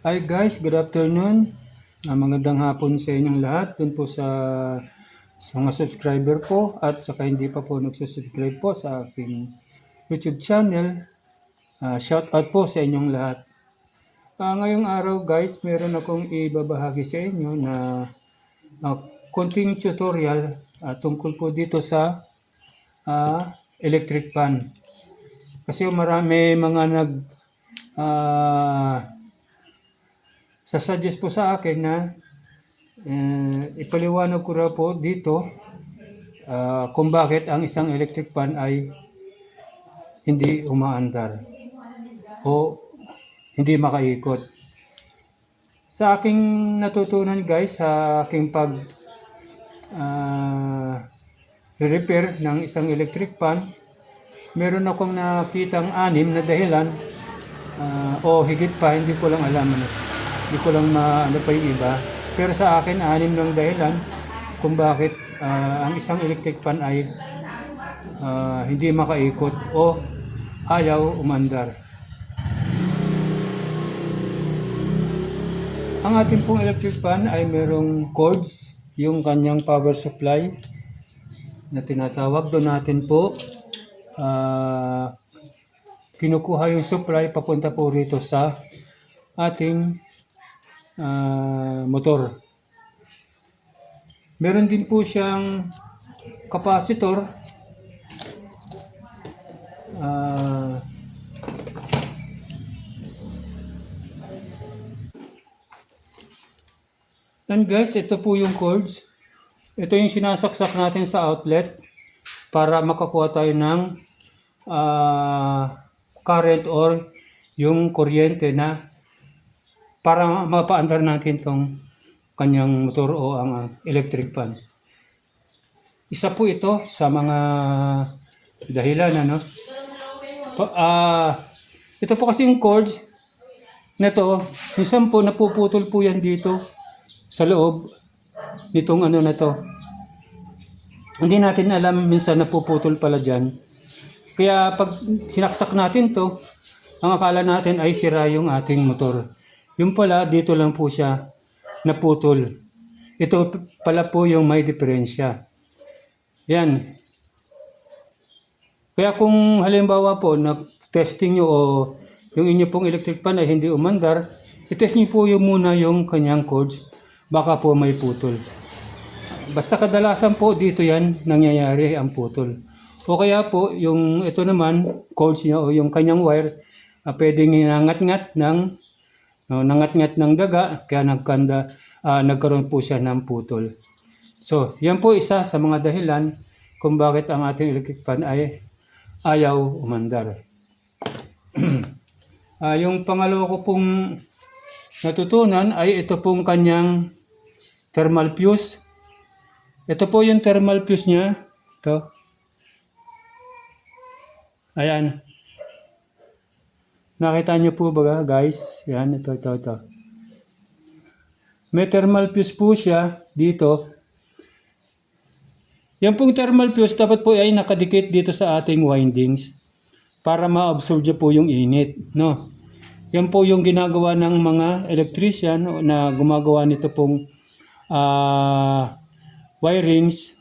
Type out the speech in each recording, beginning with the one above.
Hi guys, good afternoon. Magandang hapon sa inyong lahat. Dun po sa mga subscriber po at saka hindi pa po nagsusubscribe po sa aking YouTube channel. Shout out po sa inyong lahat. Ngayong araw guys, meron akong ibabahagi sa inyo na konting tutorial tungkol po dito sa electric fan. Kasi marami mga sasuggest po sa akin na ipaliwanag ko raw po dito kung bakit ang isang electric fan ay hindi umaandar o hindi makaikot. Sa aking natutunan guys, sa aking repair ng isang electric fan, meron akong nakitang 6 na dahilan o higit pa, hindi ko lang alam hindi ko lang ano pa yung iba, pero sa akin 6 lang dahilan kung bakit ang isang electric fan ay hindi makaikot o ayaw umandar. Ang ating pong electric fan ay merong cords, yung kanyang power supply na tinatawag. Doon natin po kinukuha yung supply papunta po rito sa ating motor. Meron din po siyang capacitor. And guys, ito po yung cords. Ito yung sinasaksak natin sa outlet para makakuha tayo ng current or yung kuryente na para mapaandar natin tong kanyang motor o ang electric fan. Isa po ito sa mga dahilan, ano? Ito po kasi yung cords nito, minsan po napuputol po yan dito sa loob nitong ano na to. Hindi natin alam, minsan napuputol pala dyan. Kaya pag sinaksak natin to, ang akala natin ay sira yung ating motor. Yung pala, dito lang po siya naputol. Ito pala po yung may diferensya. Yan. Kaya kung halimbawa po, nag-testing nyo o yung inyo pong electric fan ay hindi umandar, i-test nyo po yung muna yung kanyang cords. Baka po may putol. Basta kadalasan po dito yan nangyayari ang putol. O kaya po yung ito naman cords niya o yung kanyang wire pwedeng nangat-ngat ng daga kaya nagkaroon po siya ng putol. So yan po isa sa mga dahilan kung bakit ang ating electric fan ay ayaw umandar. Yung pangalawa ko pong natutunan ay ito pong kanyang thermal fuse. Ito po yung thermal fuse niya. Ito. Ayan. Nakita niyo po ba guys? Yan, ito. May thermal fuse po siya dito. Yan pong thermal fuse dapat po ay nakadikit dito sa ating windings para ma-absorb po yung init, no? Yan po yung ginagawa ng mga electrician na gumagawa nito pong wirings.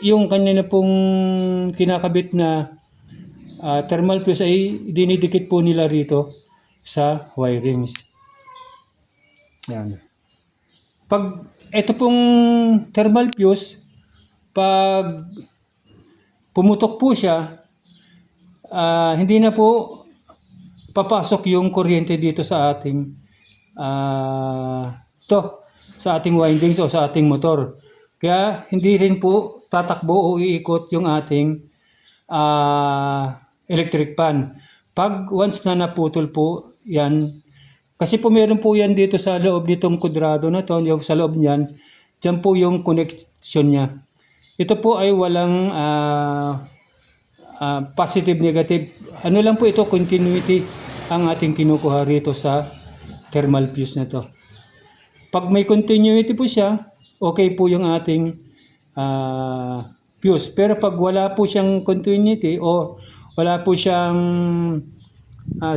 Yung kanina pong kinakabit na thermal fuse ay dinidikit po nila rito sa wirings. Yan. Pag ito pong thermal fuse, pag pumutok po siya, hindi na po papasok yung kuryente dito sa ating sa ating windings o sa ating motor. Kaya hindi rin po tatakbo o iikot yung ating electric fan. Pag once na naputol po yan, kasi po meron po yan dito sa loob nitong kudrado na to, yung sa loob niyan, dyan po yung connection niya. Ito po ay walang positive, negative. Ano lang po ito, continuity ang ating kinukuha rito sa thermal fuse na to. Pag may continuity po siya, okay po yung ating fuse. Pero pag wala po siyang continuity o wala po siyang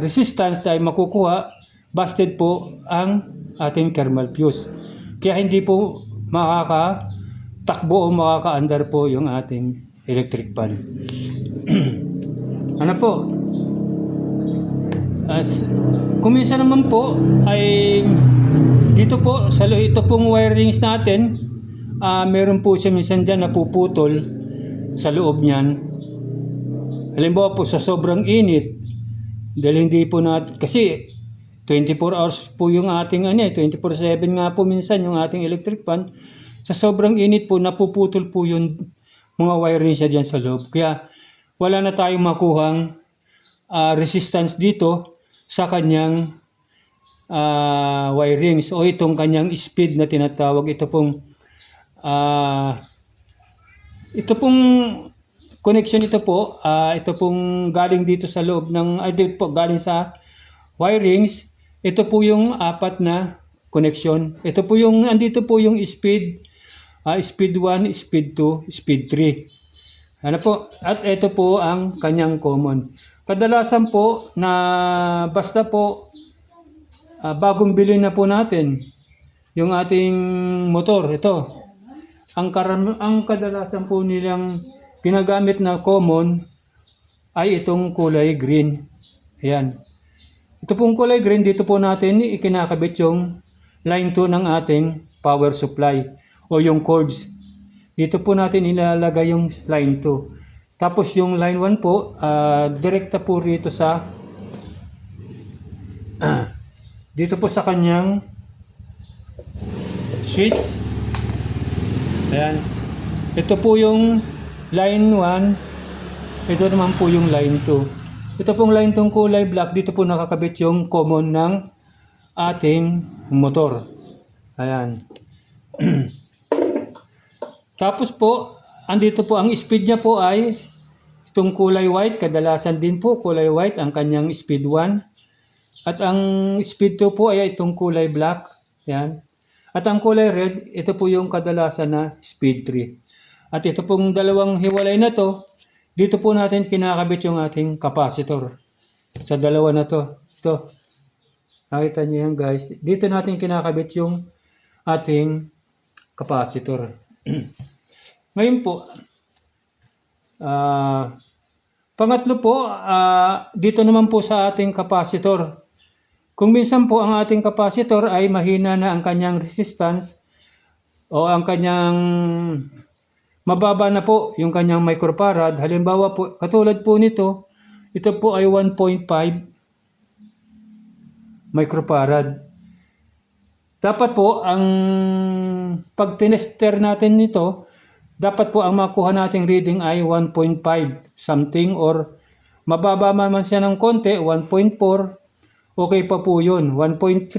resistance tayo makukuha, busted po ang ating thermal fuse. Kaya hindi po makakatakbo o makakaandar po yung ating electric fan. Ano po? Kung minsan naman po ay dito po sa ito pong wirings natin, meron po siya minsan dyan napuputol sa loob niyan. Halimbawa po sa sobrang init, dahil hindi po kasi 24 hours po yung ating 24/7 nga po minsan yung ating electric fan. Sa sobrang init po napuputol po yung mga wiring siya dyan sa loob. Kaya wala na tayong makuhang resistance dito sa kanyang wirings o itong kanyang speed na tinatawag. Ito pong connection ito pong galing dito sa loob dito po galing sa wirings. Ito po yung apat na connection. Ito po yung andito po yung speed 1, speed 2, speed 3. Ano po? At ito po ang kanyang common. Kadalasan po na basta po bagong bili na po natin yung ating motor, ito. Ang kadalasan po nilang ginagamit na common ay itong kulay green. Ayan. Ito pong kulay green, dito po natin ikinakabit yung line 2 ng ating power supply o yung cords. Dito po natin ilalagay yung line 2. Tapos yung line 1 po, direkta po rito sa dito po sa kanyang switch. Ayan. Ito po yung line 1. Ito naman po yung line 2. Ito pong line 2 kulay black. Dito po nakakabit yung common ng ating motor. Ayan. Tapos po, andito po ang speed niya po ay itong kulay white. Kadalasan din po kulay white ang kanyang speed 1. At ang speed 2 po ay itong kulay black. Ayan. At ang kulay red, ito po yung kadalasan na speed 3. At ito pong dalawang hiwalay na to, dito po natin kinakabit yung ating capacitor. Sa dalawa na to. Ito. Nakita niyo yan guys. Dito natin kinakabit yung ating capacitor. Ngayon po, pangatlo po, dito naman po sa ating capacitor. Kung minsan po ang ating capacitor ay mahina na ang kanyang resistance o ang kanyang mababa na po yung kanyang microfarad. Halimbawa po, katulad po nito, ito po ay 1.5 microfarad. Dapat po ang pag tinester natin nito, dapat po ang makuha nating reading ay 1.5 something or mababa man siya ng konti, 1.4. Okay pa po yun. 1.3,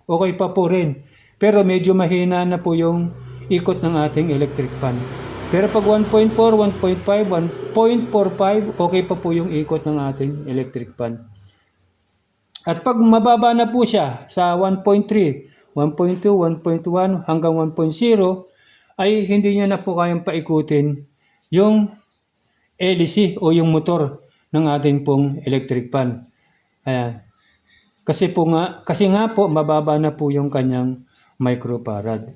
okay pa po rin. Pero medyo mahina na po yung ikot ng ating electric fan. Pero pag 1.4, 1.5, 1.45, okay pa po yung ikot ng ating electric fan. At pag mababa na po siya sa 1.3, 1.2, 1.1 hanggang 1.0, ay hindi niya na po kayang paikutin yung LC o yung motor ng ating pong electric fan. Ayan. Kasi nga po mababa na po yung kanyang microfarad.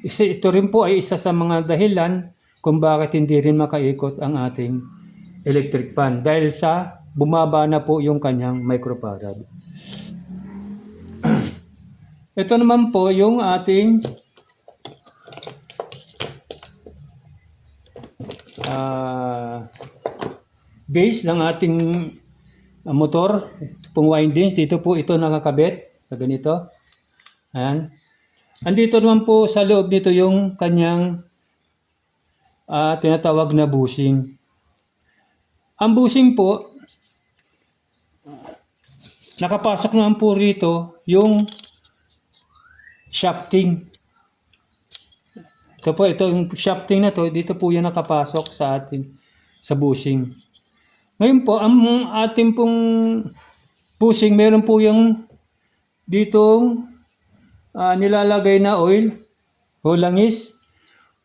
Ito rin po ay isa sa mga dahilan kung bakit hindi rin makaikot ang ating electric fan dahil sa bumaba na po yung kanyang microfarad. Ito naman po yung ating base ng ating motor. Ito pong windings, dito po ito nakakabit sa ganito. Ayan. Andito naman po sa loob nito yung kanyang tinatawag na bushing. Ang bushing po, nakapasok naman po rito yung shafting. Ito po, ito yung shafting na to, dito po yung nakapasok sa atin sa bushing. Ngayon po, ang ating pong bushing, meron po yung ditong nilalagay na oil o langis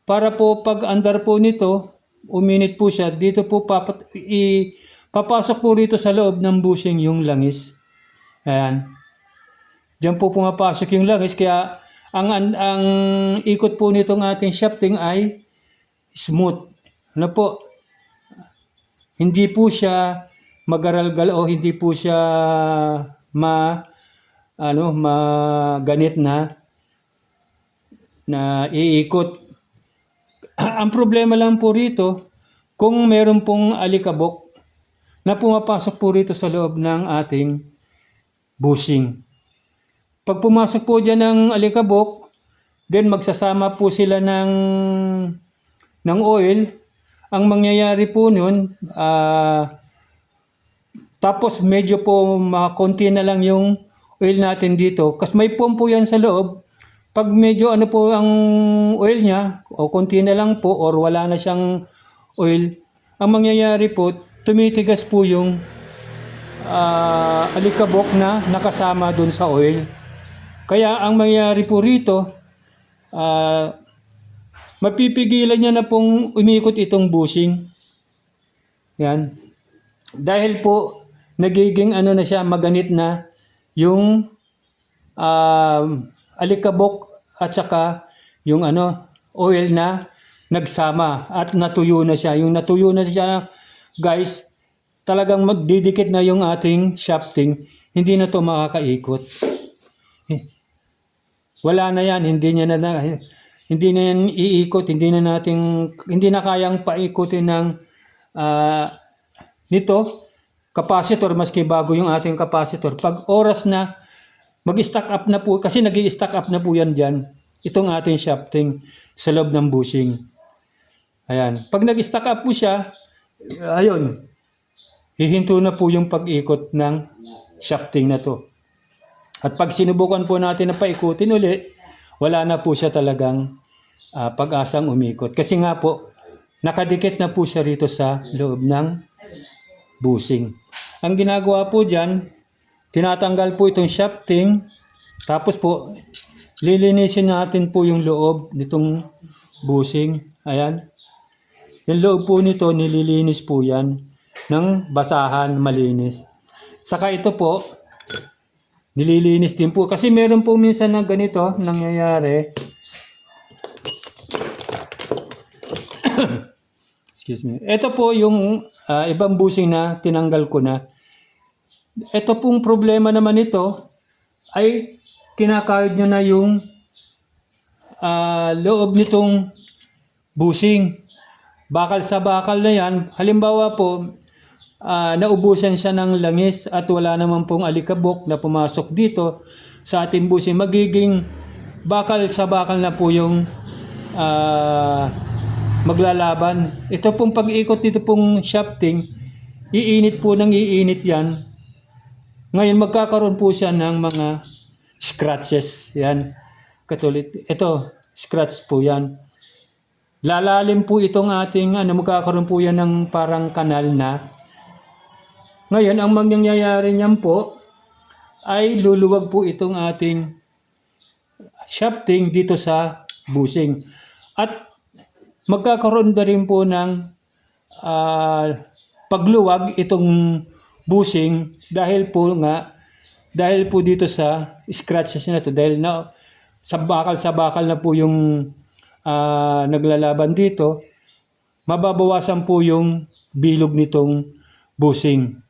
para po pag andar po nito, uminit po siya, dito po papasok po rito sa loob ng bushing yung langis. Ayan. Diyan po pumapasok yung langis, kaya ang ikot po nitong ating shafting ay smooth. Ano po? Hindi po siya magaralgal o hindi po siya maganit na iikot. Ang problema lang po rito, kung meron pong alikabok na pumapasok po rito sa loob ng ating bushing. Pag pumasok po dyan ng alikabok, then magsasama po sila ng oil. Ang mangyayari po nun, tapos medyo po konti na lang yung oil natin dito. Kasi may pump po yan sa loob. Pag medyo ano po ang oil niya, o konti na lang po, or wala na siyang oil, ang mangyayari po, tumitigas po yung alikabok na nakasama dun sa oil. Kaya ang mangyayari po rito, mapipigilan niya na pong umikot itong bushing. Yan. Dahil po, nagiging ano na siya, maganit na yung alikabok at saka yung oil na nagsama at natuyo na siya. Yung natuyo na siya, guys, talagang magdidikit na yung ating shafting. Hindi na to makakaikot. Wala na yan, hindi na yan iikot, hindi na kayang paikutin ng nito capacitor, maski bago yung ating capacitor. Pag oras na mag-stack up na po, kasi nag-i-stack up na po yan dyan, itong ating shafting sa loob ng bushing. Ayan. Pag nag-stack up po siya, ayun, hihinto na po yung pag-ikot ng shafting na to. At pag sinubukan po natin na paikutin ulit, wala na po siya talagang pag-asang umikot. Kasi nga po, nakadikit na po siya rito sa loob ng bushing. Ang ginagawa po dyan, tinatanggal po itong shafting, tapos po, lilinisin natin po yung loob nitong bushing. Ayan. Yung loob po nito, nililinis po yan ng basahan, malinis. Saka ito po, nililinis din po. Kasi meron po minsan na ganito nangyayari. Excuse me. Ito po yung ibang bushing na tinanggal ko na. Ito pong problema naman ito ay kinakayod nyo na yung loob nitong bushing. Bakal sa bakal na yan. Halimbawa po, naubusan siya ng langis at wala naman pong alikabok na pumasok dito sa ating bushing. Magiging bakal sa bakal na po yung maglalaban. Ito pong pag-ikot dito pong shafting, iinit po ng iinit yan. Ngayon magkakaroon po siya ng mga scratches. Yan. Katulad, ito, scratch po yan. Lalalim po itong ating, magkakaroon po yan ng parang kanal na. Ngayon, ang mangyayari niyan po, ay luluwag po itong ating shafting dito sa bushing. At magkakaroon na rin po ng pagluwag itong bushing dahil po dito sa scratches na to, dahil sa bakal na po yung naglalaban dito, mababawasan po yung bilog nitong bushing.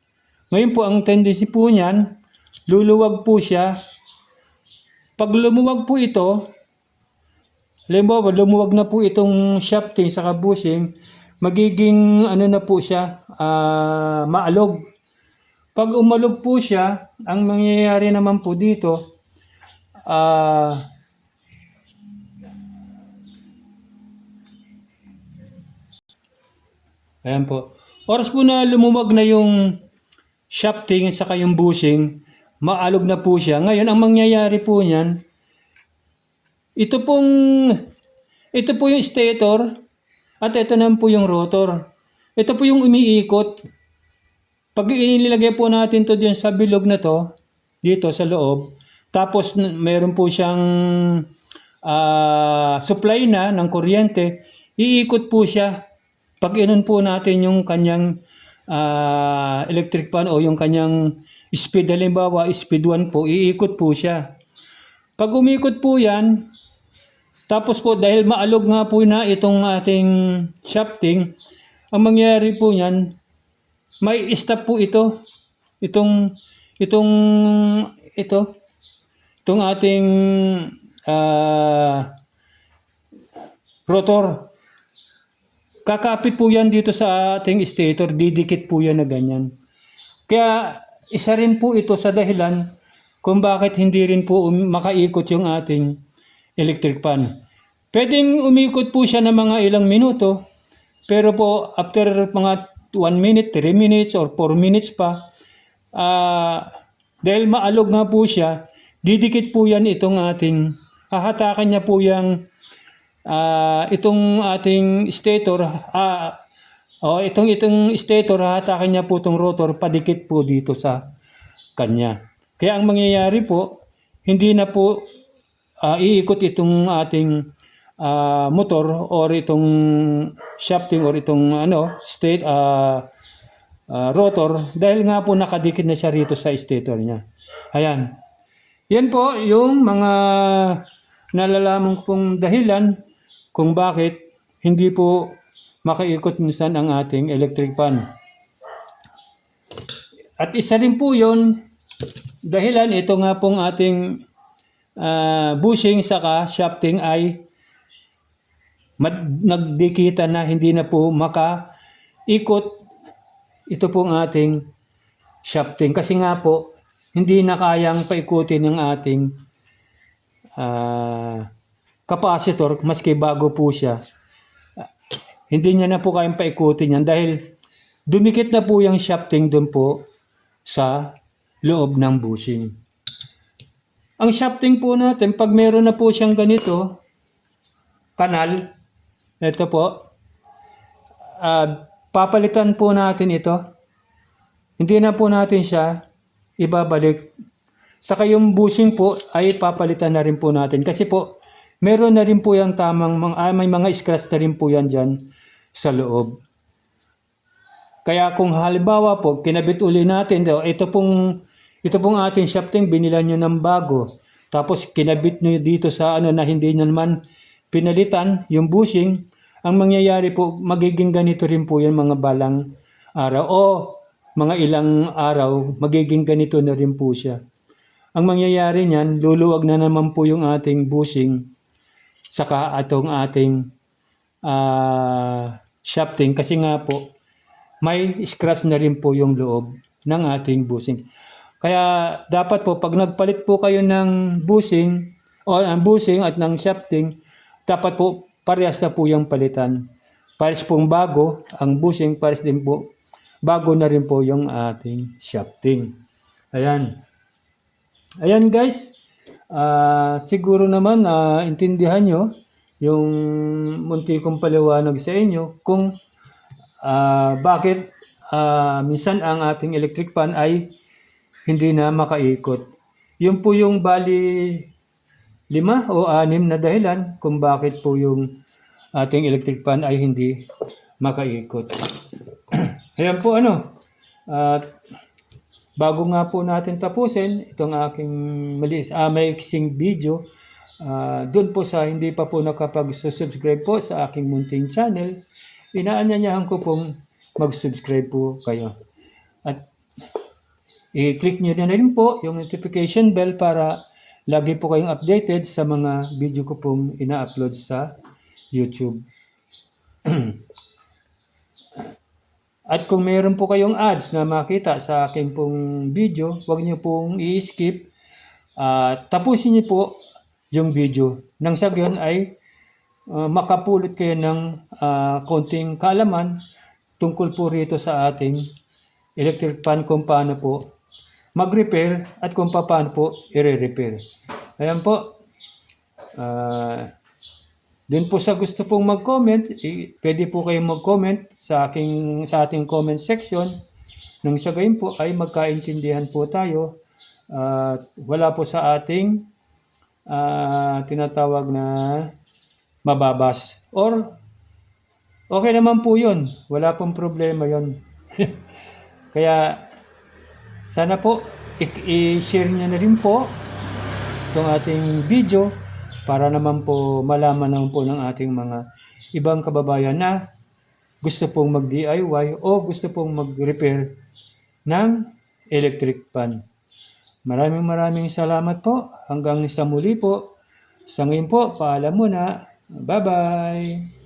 Ngayon po ang tendency po niyan, luluwag po siya. Pag lumuwag po ito, halimbawa lumuwag na po itong shafting sa bushing, magiging na po siya, maalog. Pag umalog po siya, ang mangyayari naman po dito, ayan po. Oras po na lumuwag na yung shafting at saka yung bushing, maalog na po siya. Ngayon, ang mangyayari po niyan, ito po yung stator at ito naman po yung rotor. Ito po yung umiikot. Pag inilagay po natin to diyan sa bilog na to, dito sa loob, tapos meron po siyang supply na ng kuryente, iikot po siya. Pag inon po natin yung kanyang electric fan o yung kanyang speed, halimbawa speed 1 po, iikot po siya. Pag umikot po yan, tapos po dahil maalog nga po na itong ating shafting, ang mangyayari po niyan, may stop po ito. Itong itong itong ating rotor. Kakapit po yan dito sa ating stator, didikit po yan na ganyan. Kaya isa rin po ito sa dahilan kung bakit hindi rin po makaikot yung ating electric fan. Pwedeng umikot po siya ng mga ilang minuto, pero po after mga 1 minute, 3 minutes, or 4 minutes pa, dahil maalog nga po siya, didikit po yan itong ating, hahatakan niya po yung itong ating stator, itong stator, hahatakan niya po itong rotor, padikit po dito sa kanya. Kaya ang mangyayari po, hindi na po iikot itong ating motor or itong shafting or itong rotor dahil nga po nakadikit na siya rito sa stator niya. Ayan. Yan po yung mga nalalaman pong dahilan kung bakit hindi po makaikot minsan ang ating electric fan. At isa rin po yun, dahilan ito nga pong ating bushing saka shafting ay nagdikita na, hindi na po makaikot ito pong ating shafting. Kasi nga po, hindi na kayang paikutin ng ating capacitor, maski bago po siya. Hindi niya na po kayang paikutin yan dahil dumikit na po yung shafting doon po sa loob ng bushing. Ang shafting po natin, pag meron na po siyang ganito, kanal, ito po, papalitan po natin ito. Hindi na po natin siya ibabalik. Saka yung bushing po ay papalitan na rin po natin. Kasi po, meron na rin po yung tamang, may mga scratch na rin po yan dyan sa loob. Kaya kung halimbawa po, kinabit uli natin, ito pong ating shafting, binilan nyo ng bago. Tapos kinabit nyo dito sa na hindi nyo naman pinalitan yung bushing, ang mangyayari po, magiging ganito rin po yan mga balang araw o mga ilang araw, magiging ganito na rin po siya. Ang mangyayari niyan, luluwag na naman po yung ating bushing saka atong ating shafting kasi nga po, may scratch na rin po yung loob ng ating bushing. Kaya dapat po, pag nagpalit po kayo ng bushing o ang bushing at ng shafting, dapat po parehas na po yung palitan. Pares pong bago, ang bushing, pares din po, bago na rin po yung ating shafting. Ayan. Ayan guys, siguro naman intindihan nyo yung munti kong paliwanag sa inyo kung bakit minsan ang ating electric fan ay hindi na makaikot. Yun po yung bali 5 o 6 na dahilan kung bakit po yung ating electric fan ay hindi makaikot. Ayan po bago nga po natin tapusin itong aking maiksing video, doon po sa hindi pa po nakapag-subscribe po sa aking munting channel, inaanyayahan ko pong mag-subscribe po kayo. At i-click nyo na rin po yung notification bell para lagi po kayong updated sa mga video ko pong ina-upload sa YouTube. At kung meron po kayong ads na makita sa aking pong video, huwag nyo pong i-skip. Tapusin nyo po yung video. Nang sa gayon ay makapulot kayo ng konting kaalaman tungkol po rito sa ating electric fan, kung paano po mag-repair at kung paano po i-repair. Ayan po. Din po sa gusto pong mag-comment, pwede po kayong mag-comment sa ating comment section. Nang sa gayon po ay magkaintindihan po tayo. Wala po sa ating tinatawag na mababas. Or okay naman po yun. Wala pong problema yun. Kaya sana po i-share nyo na rin po itong ating video para naman po malaman naman po ng ating mga ibang kababayan na gusto pong mag-DIY o gusto pong mag-repair ng electric fan. Maraming salamat po. Hanggang sa muli po. Sa ngayon po, paalam muna. Bye-bye!